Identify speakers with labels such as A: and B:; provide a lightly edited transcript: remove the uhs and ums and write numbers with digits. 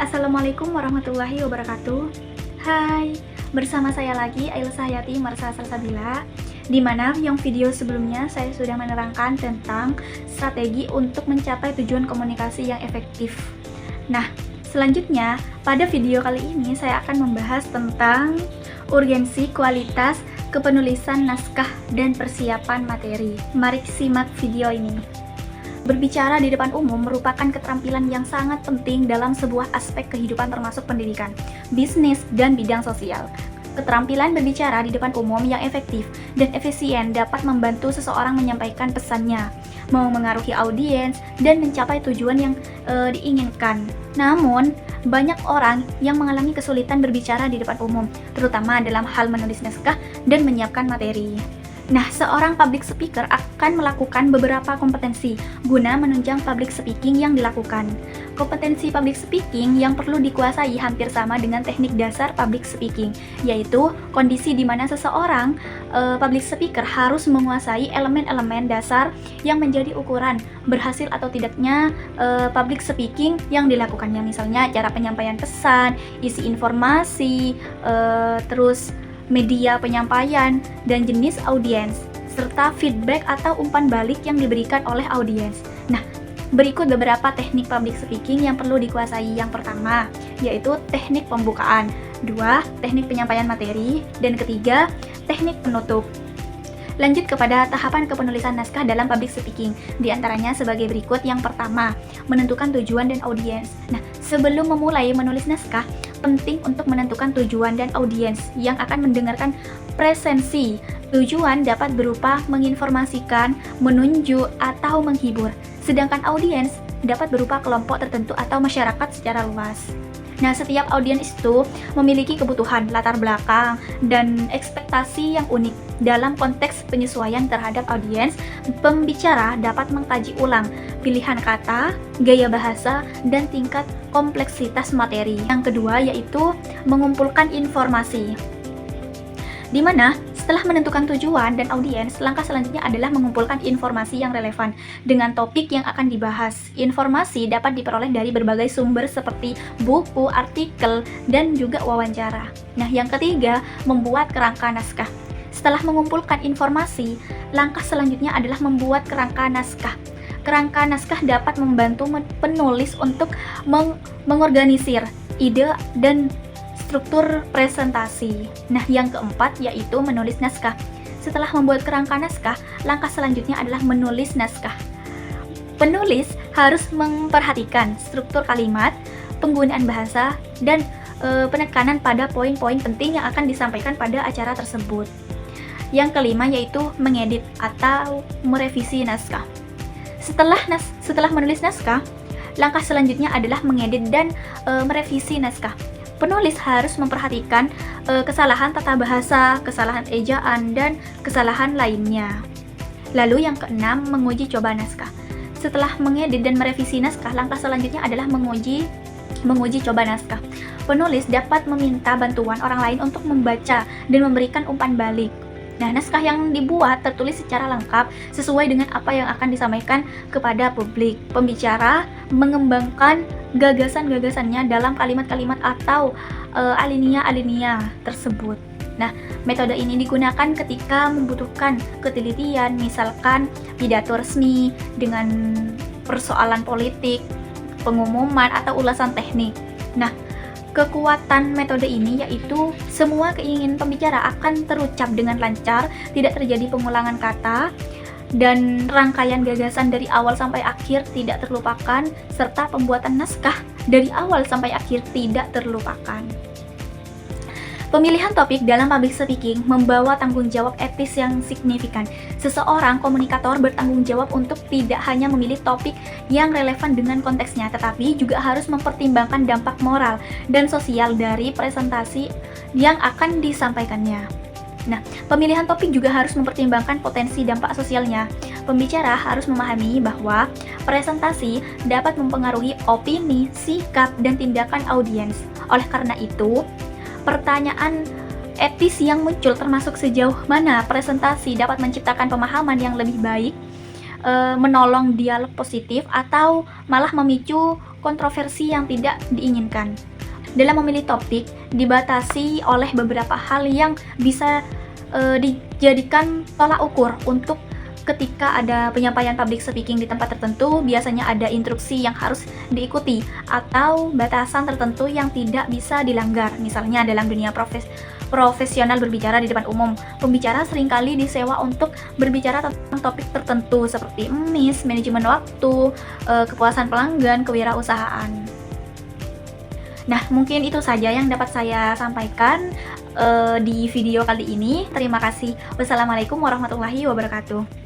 A: Assalamualaikum warahmatullahi wabarakatuh. Hai, bersama saya lagi Ailsa Hayati Marsa Salsabila, di mana yang video sebelumnya saya sudah menerangkan tentang strategi untuk mencapai tujuan komunikasi yang efektif. Nah, selanjutnya pada video kali ini saya akan membahas tentang urgensi, kualitas, kepenulisan naskah, dan persiapan materi. Mari simak video ini. Berbicara di depan umum merupakan keterampilan yang sangat penting dalam sebuah aspek kehidupan termasuk pendidikan, bisnis, dan bidang sosial. Keterampilan berbicara di depan umum yang efektif dan efisien dapat membantu seseorang menyampaikan pesannya, mengaruhi audiens, dan mencapai tujuan yang diinginkan. Namun, banyak orang yang mengalami kesulitan berbicara di depan umum, terutama dalam hal menulis naskah dan menyiapkan materi. Nah, seorang public speaker akan melakukan beberapa kompetensi guna menunjang public speaking yang dilakukan. Kompetensi public speaking yang perlu dikuasai hampir sama dengan teknik dasar public speaking, yaitu kondisi di mana seseorang public speaker harus menguasai elemen-elemen dasar yang menjadi ukuran berhasil atau tidaknya public speaking yang dilakukannya, misalnya cara penyampaian pesan, isi informasi, terus media penyampaian, dan jenis audiens, serta feedback atau umpan balik yang diberikan oleh audiens. Nah, berikut beberapa teknik public speaking yang perlu dikuasai. Yang pertama, yaitu teknik pembukaan. Dua, teknik penyampaian materi. Dan ketiga, teknik penutup. Lanjut kepada tahapan kepenulisan naskah dalam public speaking. Di antaranya sebagai berikut. Yang pertama, menentukan tujuan dan audiens. Nah, sebelum memulai menulis naskah, penting untuk menentukan tujuan dan audiens yang akan mendengarkan presensi. Tujuan dapat berupa menginformasikan, menunjuk, atau menghibur. Sedangkan audiens dapat berupa kelompok tertentu atau masyarakat secara luas. Nah, setiap audiens itu memiliki kebutuhan, latar belakang, dan ekspektasi yang unik. Dalam konteks penyesuaian terhadap audiens, pembicara dapat mengkaji ulang pilihan kata, gaya bahasa, dan tingkat kompleksitas materi. Yang kedua yaitu mengumpulkan informasi, di mana setelah menentukan tujuan dan audiens, langkah selanjutnya adalah mengumpulkan informasi yang relevan dengan topik yang akan dibahas. Informasi dapat diperoleh dari berbagai sumber seperti buku, artikel, dan juga wawancara. Nah, yang ketiga, membuat kerangka naskah. Setelah mengumpulkan informasi, langkah selanjutnya adalah membuat kerangka naskah. Kerangka naskah dapat membantu penulis untuk mengorganisir ide dan struktur presentasi. Nah, yang keempat yaitu menulis naskah. Setelah membuat kerangka naskah, langkah selanjutnya adalah menulis naskah. Penulis harus memperhatikan struktur kalimat, penggunaan bahasa, dan penekanan pada poin-poin penting yang akan disampaikan pada acara tersebut. Yang kelima yaitu mengedit atau merevisi naskah. Setelah menulis naskah, langkah selanjutnya adalah mengedit dan merevisi naskah. Penulis harus memperhatikan kesalahan tata bahasa, kesalahan ejaan, dan kesalahan lainnya. Lalu yang keenam, menguji coba naskah. Setelah mengedit dan merevisi naskah, langkah selanjutnya adalah menguji coba naskah. Penulis dapat meminta bantuan orang lain untuk membaca dan memberikan umpan balik. Nah, naskah yang dibuat tertulis secara lengkap sesuai dengan apa yang akan disampaikan kepada publik. Pembicara mengembangkan gagasan-gagasannya dalam kalimat-kalimat atau alinea-alinea tersebut. Nah, metode ini digunakan ketika membutuhkan ketelitian, misalkan pidato resmi dengan persoalan politik, pengumuman, atau ulasan teknik. Nah, kekuatan metode ini yaitu semua keinginan pembicara akan terucap dengan lancar, tidak terjadi pengulangan kata, dan rangkaian gagasan dari awal sampai akhir tidak terlupakan, serta pembuatan naskah dari awal sampai akhir tidak terlupakan. Pemilihan topik dalam public speaking membawa tanggung jawab etis yang signifikan. Seseorang komunikator bertanggung jawab untuk tidak hanya memilih topik yang relevan dengan konteksnya, tetapi juga harus mempertimbangkan dampak moral dan sosial dari presentasi yang akan disampaikannya. Nah, pemilihan topik juga harus mempertimbangkan potensi dampak sosialnya. Pembicara harus memahami bahwa presentasi dapat mempengaruhi opini, sikap, dan tindakan audiens. Oleh karena itu, pertanyaan etis yang muncul termasuk sejauh mana presentasi dapat menciptakan pemahaman yang lebih baik menolong dialog positif atau malah memicu kontroversi yang tidak diinginkan. Dalam memilih topik, dibatasi oleh beberapa hal yang bisa dijadikan tolak ukur untuk ketika ada penyampaian public speaking di tempat tertentu. Biasanya ada instruksi yang harus diikuti atau batasan tertentu yang tidak bisa dilanggar. Misalnya dalam dunia profesional berbicara di depan umum, pembicara seringkali disewa untuk berbicara tentang topik tertentu seperti manajemen waktu, kepuasan pelanggan, kewirausahaan. Nah, mungkin itu saja yang dapat saya sampaikan di video kali ini. Terima kasih. Wassalamualaikum warahmatullahi wabarakatuh.